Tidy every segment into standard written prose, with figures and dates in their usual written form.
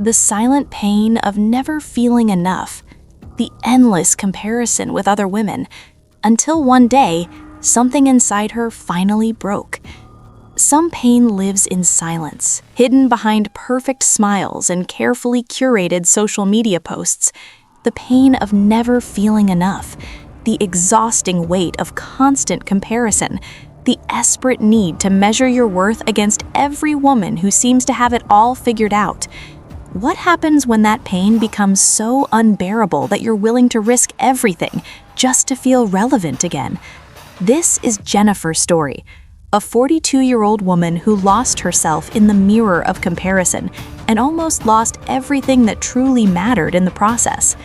The silent pain of never feeling enough, the endless comparison with other women, until one day, something inside her finally broke. Some pain lives in silence, hidden behind perfect smiles and carefully curated social media posts. The pain of never feeling enough, the exhausting weight of constant comparison, the desperate need to measure your worth against every woman who seems to have it all figured out. What happens when that pain becomes so unbearable that you're willing to risk everything just to feel relevant again? This is Jennifer's story, a 42-year-old woman who lost herself in the mirror of comparison and almost lost everything that truly mattered in the process.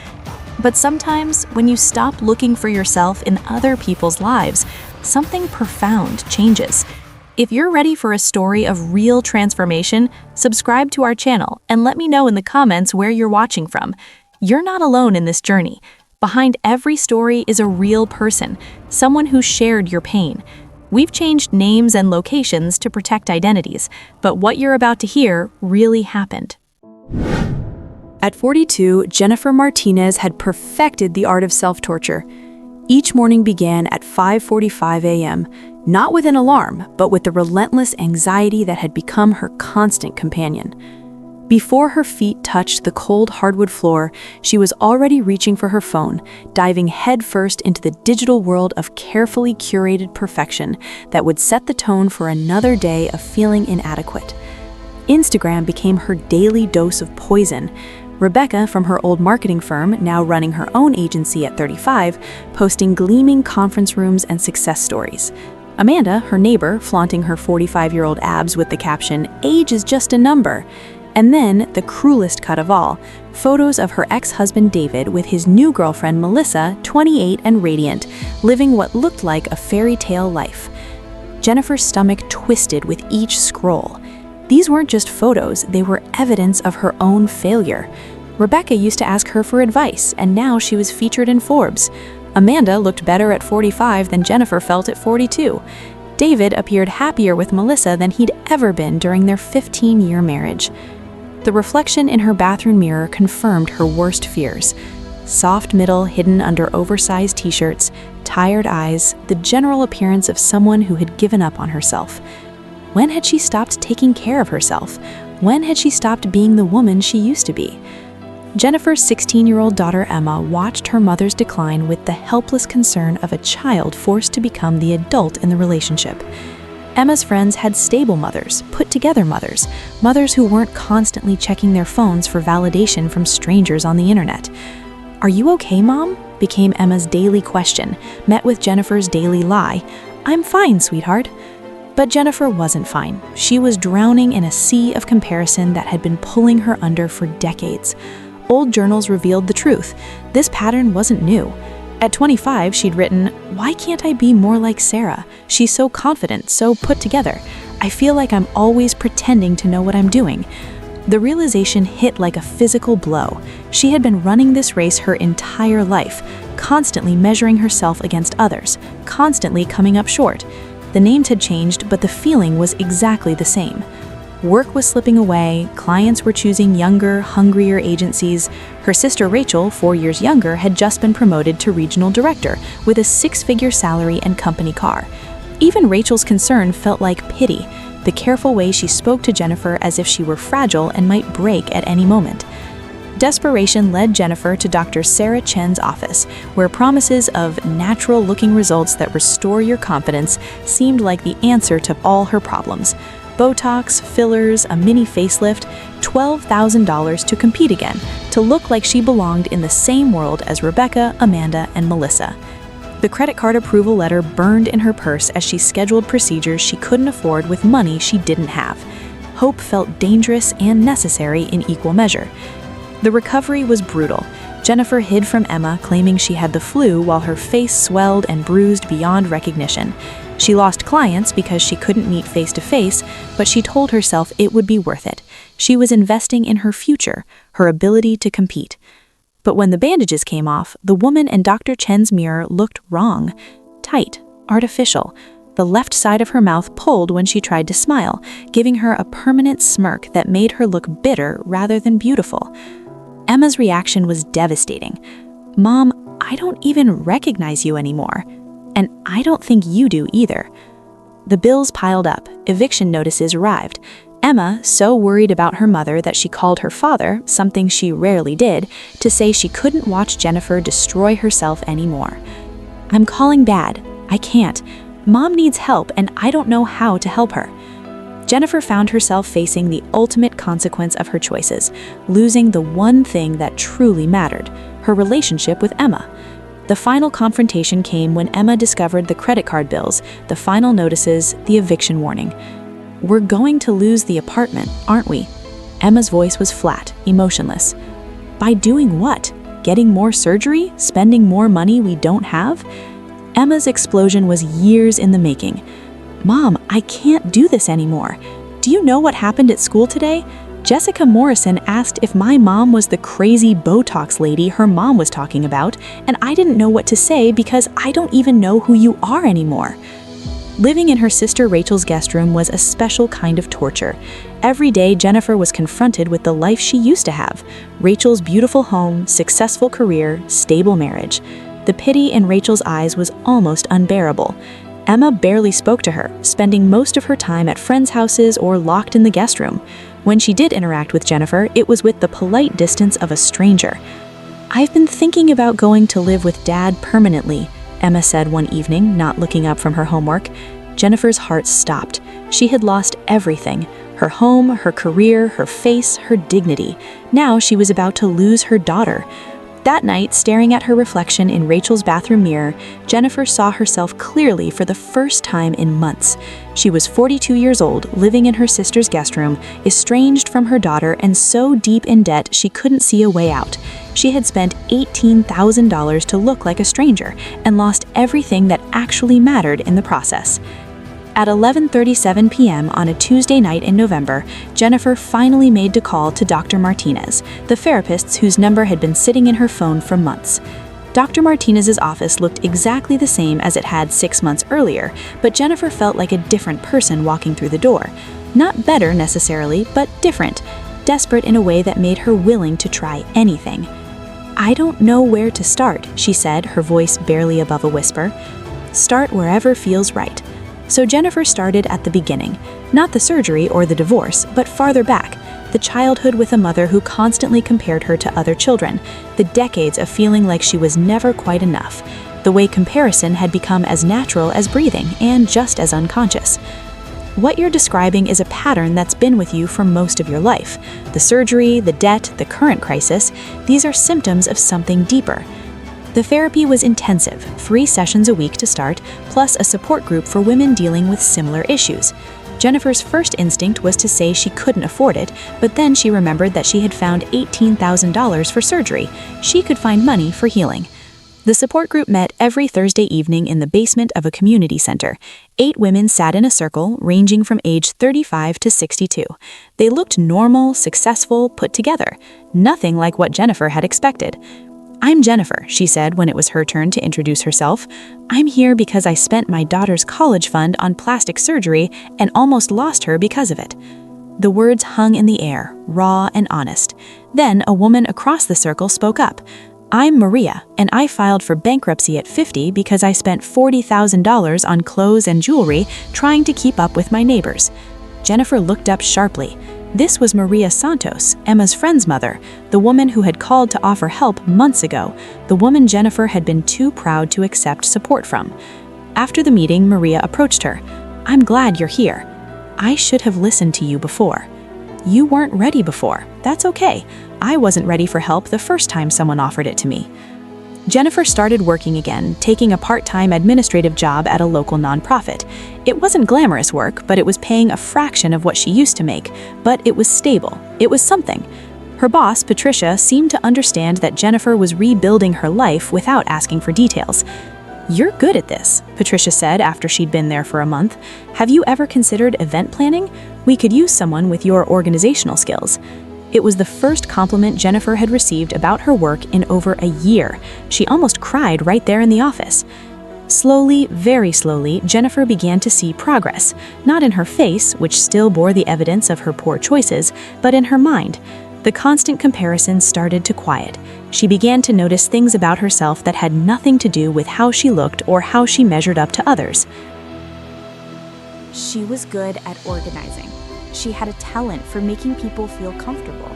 But sometimes, when you stop looking for yourself in other people's lives, something profound changes. If you're ready for a story of real transformation, subscribe to our channel and let me know in the comments where you're watching from. You're not alone in this journey. Behind every story is a real person, someone who shared your pain. We've changed names and locations to protect identities, but what you're about to hear really happened. At 42, Jennifer Martinez had perfected the art of self-torture. Each morning began at 5:45 a.m., not with an alarm, but with the relentless anxiety that had become her constant companion. Before her feet touched the cold hardwood floor, she was already reaching for her phone, diving headfirst into the digital world of carefully curated perfection that would set the tone for another day of feeling inadequate. Instagram became her daily dose of poison. Rebecca, from her old marketing firm, now running her own agency at 35, posting gleaming conference rooms and success stories. Amanda, her neighbor, flaunting her 45-year-old abs with the caption, "Age is just a number." And then, the cruelest cut of all, photos of her ex-husband David with his new girlfriend Melissa, 28 and radiant, living what looked like a fairy tale life. Jennifer's stomach twisted with each scroll. These weren't just photos, they were evidence of her own failure. Rebecca used to ask her for advice, and now she was featured in Forbes. Amanda looked better at 45 than Jennifer felt at 42. David appeared happier with Melissa than he'd ever been during their 15-year marriage. The reflection in her bathroom mirror confirmed her worst fears. Soft middle hidden under oversized t-shirts, tired eyes, the general appearance of someone who had given up on herself. When had she stopped taking care of herself? When had she stopped being the woman she used to be? Jennifer's 16-year-old daughter Emma watched her mother's decline with the helpless concern of a child forced to become the adult in the relationship. Emma's friends had stable mothers, put-together mothers, mothers who weren't constantly checking their phones for validation from strangers on the internet. "Are you okay, Mom?" became Emma's daily question, met with Jennifer's daily lie. "I'm fine, sweetheart." But Jennifer wasn't fine. She was drowning in a sea of comparison that had been pulling her under for decades. Old journals revealed the truth. This pattern wasn't new. At 25, she'd written, "Why can't I be more like Sarah? She's so confident, so put together. I feel like I'm always pretending to know what I'm doing." The realization hit like a physical blow. She had been running this race her entire life, constantly measuring herself against others, constantly coming up short. The names had changed, but the feeling was exactly the same. Work was slipping away, clients were choosing younger, hungrier agencies. Her sister Rachel, 4 years younger, had just been promoted to regional director with a 6-figure salary and company car. Even Rachel's concern felt like pity, the careful way she spoke to Jennifer as if she were fragile and might break at any moment. Desperation led Jennifer to Dr. Sarah Chen's office, where promises of natural-looking results that restore your confidence seemed like the answer to all her problems. Botox, fillers, a mini facelift, $12,000 to compete again, to look like she belonged in the same world as Rebecca, Amanda, and Melissa. The credit card approval letter burned in her purse as she scheduled procedures she couldn't afford with money she didn't have. Hope felt dangerous and necessary in equal measure. The recovery was brutal. Jennifer hid from Emma, claiming she had the flu while her face swelled and bruised beyond recognition. She lost clients because she couldn't meet face-to-face, but she told herself it would be worth it. She was investing in her future, her ability to compete. But when the bandages came off, the woman in Dr. Chen's mirror looked wrong. Tight, artificial. The left side of her mouth pulled when she tried to smile, giving her a permanent smirk that made her look bitter rather than beautiful. Emma's reaction was devastating. "Mom, I don't even recognize you anymore. And I don't think you do either." The bills piled up. Eviction notices arrived. Emma, so worried about her mother that she called her father, something she rarely did, to say she couldn't watch Jennifer destroy herself anymore. "I'm calling Dad. I can't. Mom needs help and I don't know how to help her." Jennifer found herself facing the ultimate consequence of her choices, losing the one thing that truly mattered, her relationship with Emma. The final confrontation came when Emma discovered the credit card bills, the final notices, the eviction warning. "We're going to lose the apartment, aren't we?" Emma's voice was flat, emotionless. "By doing what? Getting more surgery? Spending more money we don't have?" Emma's explosion was years in the making. "Mom, I can't do this anymore. Do you know what happened at school today? Jessica Morrison asked if my mom was the crazy Botox lady her mom was talking about, and I didn't know what to say because I don't even know who you are anymore." Living in her sister Rachel's guest room was a special kind of torture. Every day, Jennifer was confronted with the life she used to have: Rachel's beautiful home, successful career, stable marriage. The pity in Rachel's eyes was almost unbearable. Emma barely spoke to her, spending most of her time at friends' houses or locked in the guest room. When she did interact with Jennifer, it was with the polite distance of a stranger. "I've been thinking about going to live with Dad permanently," Emma said one evening, not looking up from her homework. Jennifer's heart stopped. She had lost everything: her home, her career, her face, her dignity. Now she was about to lose her daughter. That night, staring at her reflection in Rachel's bathroom mirror, Jennifer saw herself clearly for the first time in months. She was 42 years old, living in her sister's guest room, estranged from her daughter and so deep in debt she couldn't see a way out. She had spent $18,000 to look like a stranger and lost everything that actually mattered in the process. At 11:37 p.m. on a Tuesday night in November, Jennifer finally made the call to Dr. Martinez, the therapist whose number had been sitting in her phone for months. Dr. Martinez's office looked exactly the same as it had 6 months earlier, but Jennifer felt like a different person walking through the door. Not better necessarily, but different, desperate in a way that made her willing to try anything. "I don't know where to start," she said, her voice barely above a whisper. "Start wherever feels right." So Jennifer started at the beginning, not the surgery or the divorce, but farther back, the childhood with a mother who constantly compared her to other children, the decades of feeling like she was never quite enough, the way comparison had become as natural as breathing and just as unconscious. What you're describing is a pattern that's been with you for most of your life. The surgery, the debt, the current crisis, these are symptoms of something deeper. The therapy was intensive, 3 sessions a week to start, plus a support group for women dealing with similar issues. Jennifer's first instinct was to say she couldn't afford it, but then she remembered that she had found $18,000 for surgery. She could find money for healing. The support group met every Thursday evening in the basement of a community center. 8 women sat in a circle, ranging from age 35 to 62. They looked normal, successful, put together. Nothing like what Jennifer had expected. "I'm Jennifer," she said when it was her turn to introduce herself. "I'm here because I spent my daughter's college fund on plastic surgery and almost lost her because of it." The words hung in the air, raw and honest. Then a woman across the circle spoke up. "I'm Maria, and I filed for bankruptcy at 50 because I spent $40,000 on clothes and jewelry trying to keep up with my neighbors." Jennifer looked up sharply. This was Maria Santos, Emma's friend's mother, the woman who had called to offer help months ago, the woman Jennifer had been too proud to accept support from. After the meeting, Maria approached her. "I'm glad you're here. I should have listened to you before. You weren't ready before. That's okay. I wasn't ready for help the first time someone offered it to me." Jennifer started working again, taking a part-time administrative job at a local nonprofit. It wasn't glamorous work, but it was paying a fraction of what she used to make, but it was stable. It was something. Her boss, Patricia, seemed to understand that Jennifer was rebuilding her life without asking for details. "You're good at this," Patricia said after she'd been there for a month. "Have you ever considered event planning? We could use someone with your organizational skills." It was the first compliment Jennifer had received about her work in over a year. She almost cried right there in the office. Slowly, very slowly, Jennifer began to see progress, not in her face, which still bore the evidence of her poor choices, but in her mind. The constant comparison started to quiet. She began to notice things about herself that had nothing to do with how she looked or how she measured up to others. She was good at organizing. She had a talent for making people feel comfortable.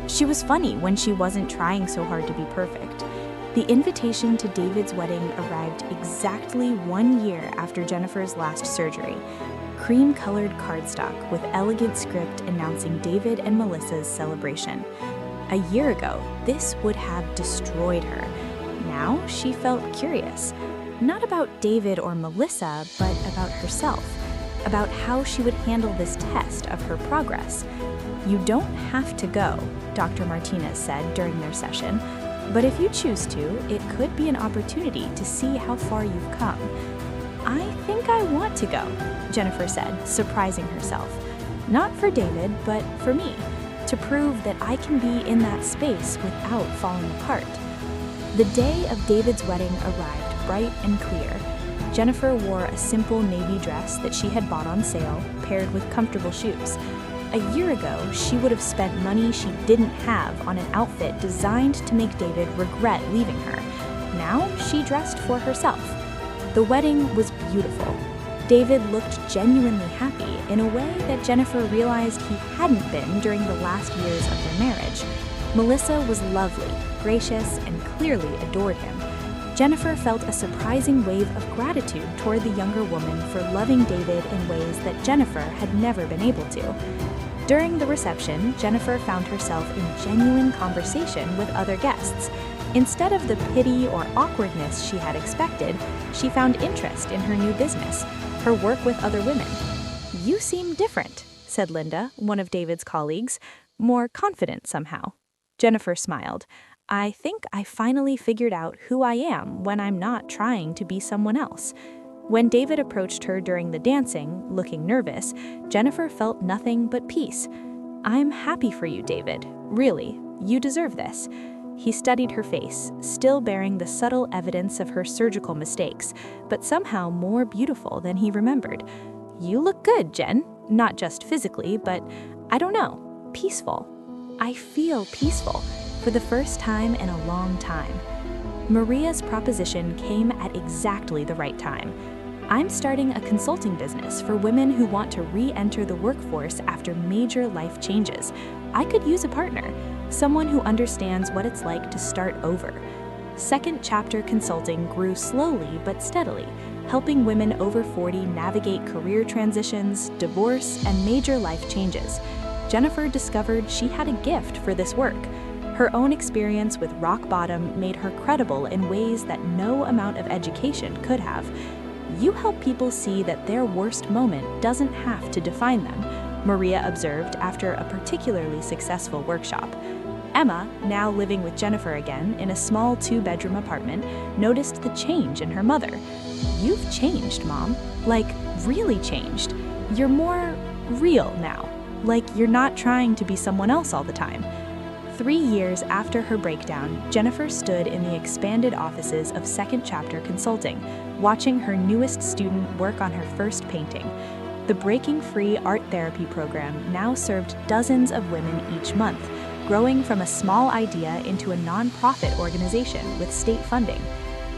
She was funny when she wasn't trying so hard to be perfect. The invitation to David's wedding arrived exactly 1 year after Jennifer's last surgery. Cream-colored cardstock with elegant script announcing David and Melissa's celebration. A year ago, this would have destroyed her. Now she felt curious. Not about David or Melissa, but about herself. About how she would handle this test of her progress. "You don't have to go," Dr. Martinez said during their session. "But if you choose to, it could be an opportunity to see how far you've come." "I think I want to go," Jennifer said, surprising herself. "Not for David, but for me, to prove that I can be in that space without falling apart." The day of David's wedding arrived bright and clear. Jennifer wore a simple navy dress that she had bought on sale, paired with comfortable shoes. A year ago, she would have spent money she didn't have on an outfit designed to make David regret leaving her. Now she dressed for herself. The wedding was beautiful. David looked genuinely happy in a way that Jennifer realized he hadn't been during the last years of their marriage. Melissa was lovely, gracious, and clearly adored him. Jennifer felt a surprising wave of gratitude toward the younger woman for loving David in ways that Jennifer had never been able to. During the reception, Jennifer found herself in genuine conversation with other guests. Instead of the pity or awkwardness she had expected, she found interest in her new business, her work with other women. "You seem different," said Linda, one of David's colleagues, more confident somehow. Jennifer smiled. "I think I finally figured out who I am when I'm not trying to be someone else." When David approached her during the dancing, looking nervous, Jennifer felt nothing but peace. "I'm happy for you, David. Really, you deserve this." He studied her face, still bearing the subtle evidence of her surgical mistakes, but somehow more beautiful than he remembered. "You look good, Jen. Not just physically, but, I don't know, peaceful. I feel peaceful, for the first time in a long time." Maria's proposition came at exactly the right time. "I'm starting a consulting business for women who want to re-enter the workforce after major life changes. I could use a partner, someone who understands what it's like to start over." Second Chapter Consulting grew slowly but steadily, helping women over 40 navigate career transitions, divorce, and major life changes. Jennifer discovered she had a gift for this work. Her own experience with rock bottom made her credible in ways that no amount of education could have. "You help people see that their worst moment doesn't have to define them," Maria observed after a particularly successful workshop. Emma, now living with Jennifer again in a small 2-bedroom apartment, noticed the change in her mother. "You've changed, Mom. Like, really changed. You're more real now. Like, you're not trying to be someone else all the time." 3 years after her breakdown, Jennifer stood in the expanded offices of Second Chapter Consulting, watching her newest student work on her first painting. The Breaking Free Art Therapy program now served dozens of women each month, growing from a small idea into a nonprofit organization with state funding.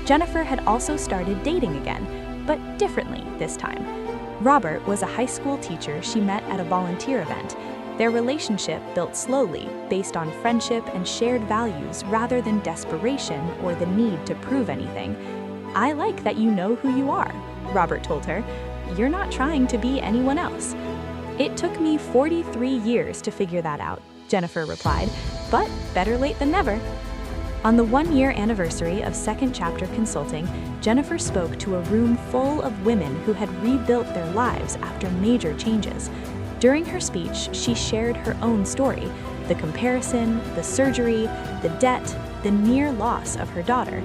Jennifer had also started dating again, but differently this time. Robert was a high school teacher she met at a volunteer event. Their relationship built slowly, based on friendship and shared values rather than desperation or the need to prove anything. "I like that you know who you are," Robert told her. "You're not trying to be anyone else." "It took me 43 years to figure that out," Jennifer replied, "but better late than never." On the 1-year anniversary of Second Chapter Consulting, Jennifer spoke to a room full of women who had rebuilt their lives after major changes. During her speech, she shared her own story, the comparison, the surgery, the debt, the near loss of her daughter.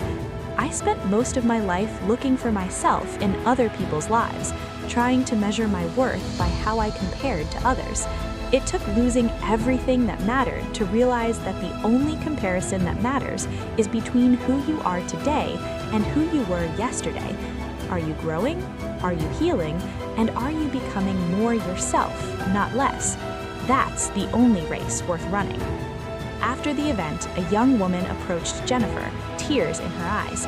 "I spent most of my life looking for myself in other people's lives, trying to measure my worth by how I compared to others. It took losing everything that mattered to realize that the only comparison that matters is between who you are today and who you were yesterday. Are you growing? Are you healing? And are you becoming more yourself, not less? That's the only race worth running. After the event, a young woman approached Jennifer, tears in her eyes.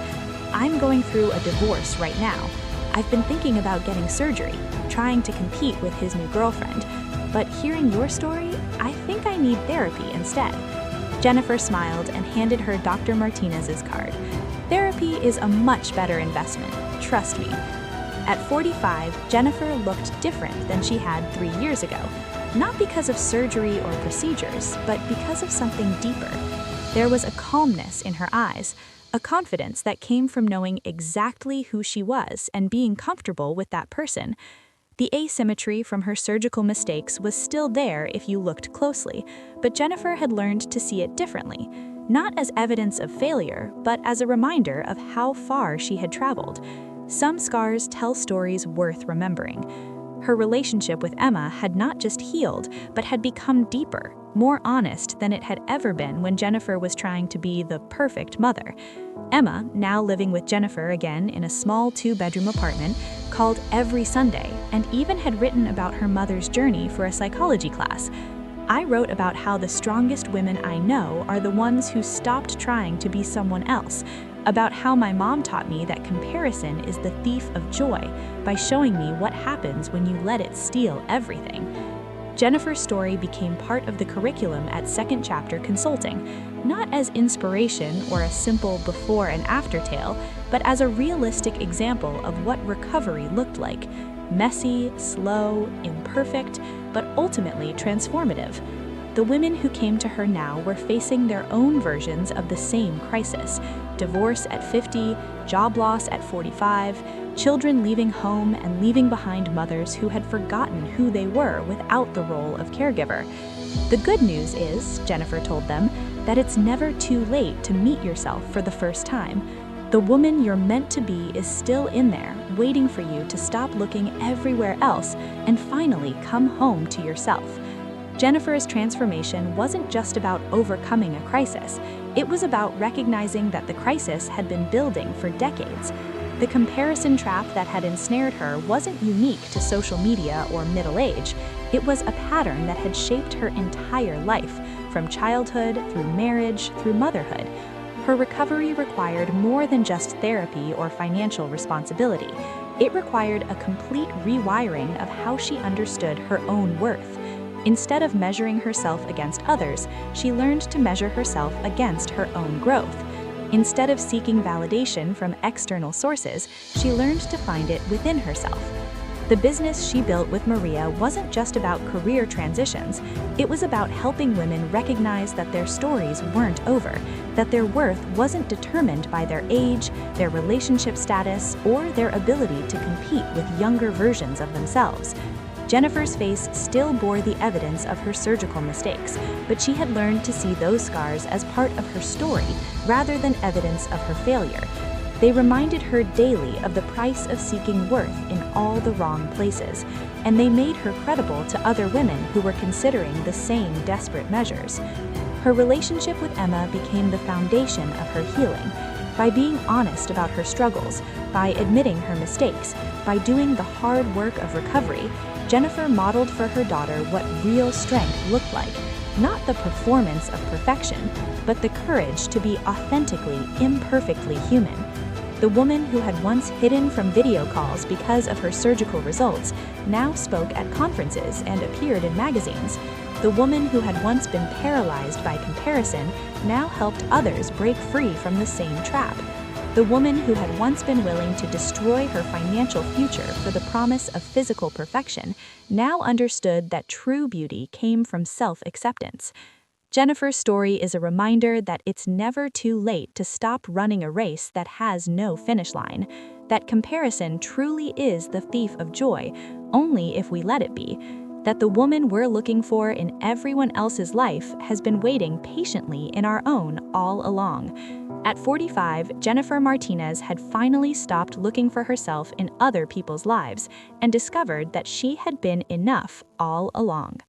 I'm going through a divorce right now. I've been thinking about getting surgery, trying to compete with his new girlfriend. But hearing your story, I think I need therapy instead. Jennifer smiled and handed her Dr. Martinez's card. Therapy is a much better investment, trust me. At 45, Jennifer looked different than she had 3 years ago. Not because of surgery or procedures, but because of something deeper. There was a calmness in her eyes, a confidence that came from knowing exactly who she was and being comfortable with that person. The asymmetry from her surgical mistakes was still there if you looked closely, but Jennifer had learned to see it differently, not as evidence of failure, but as a reminder of how far she had traveled. Some scars tell stories worth remembering. Her relationship with Emma had not just healed, but had become deeper, more honest than it had ever been when Jennifer was trying to be the perfect mother. Emma, now living with Jennifer again in a small 2-bedroom apartment, called every Sunday and even had written about her mother's journey for a psychology class. I wrote about how the strongest women I know are the ones who stopped trying to be someone else, about how my mom taught me that comparison is the thief of joy by showing me what happens when you let it steal everything. Jennifer's story became part of the curriculum at Second Chapter Consulting, not as inspiration or a simple before and after tale, but as a realistic example of what recovery looked like. Messy, slow, imperfect, but ultimately transformative. The women who came to her now were facing their own versions of the same crisis: divorce at 50, job loss at 45, children leaving home and leaving behind mothers who had forgotten who they were without the role of caregiver. The good news is, Jennifer told them, that it's never too late to meet yourself for the first time. The woman you're meant to be is still in there, waiting for you to stop looking everywhere else and finally come home to yourself. Jennifer's transformation wasn't just about overcoming a crisis. It was about recognizing that the crisis had been building for decades. The comparison trap that had ensnared her wasn't unique to social media or middle age. It was a pattern that had shaped her entire life, from childhood through marriage through motherhood. Her recovery required more than just therapy or financial responsibility. It required a complete rewiring of how she understood her own worth. Instead of measuring herself against others, she learned to measure herself against her own growth. Instead of seeking validation from external sources, she learned to find it within herself. The business she built with Maria wasn't just about career transitions. It was about helping women recognize that their stories weren't over, that their worth wasn't determined by their age, their relationship status, or their ability to compete with younger versions of themselves. Jennifer's face still bore the evidence of her surgical mistakes, but she had learned to see those scars as part of her story rather than evidence of her failure. They reminded her daily of the price of seeking worth in all the wrong places, and they made her credible to other women who were considering the same desperate measures. Her relationship with Emma became the foundation of her healing. By being honest about her struggles, by admitting her mistakes, by doing the hard work of recovery, Jennifer modeled for her daughter what real strength looked like, not the performance of perfection, but the courage to be authentically, imperfectly human. The woman who had once hidden from video calls because of her surgical results now spoke at conferences and appeared in magazines. The woman who had once been paralyzed by comparison now helped others break free from the same trap. The woman who had once been willing to destroy her financial future for the promise of physical perfection now understood that true beauty came from self-acceptance. Jennifer's story is a reminder that it's never too late to stop running a race that has no finish line, that comparison truly is the thief of joy, only if we let it be, that the woman we're looking for in everyone else's life has been waiting patiently in our own all along. At 45, Jennifer Martinez had finally stopped looking for herself in other people's lives and discovered that she had been enough all along.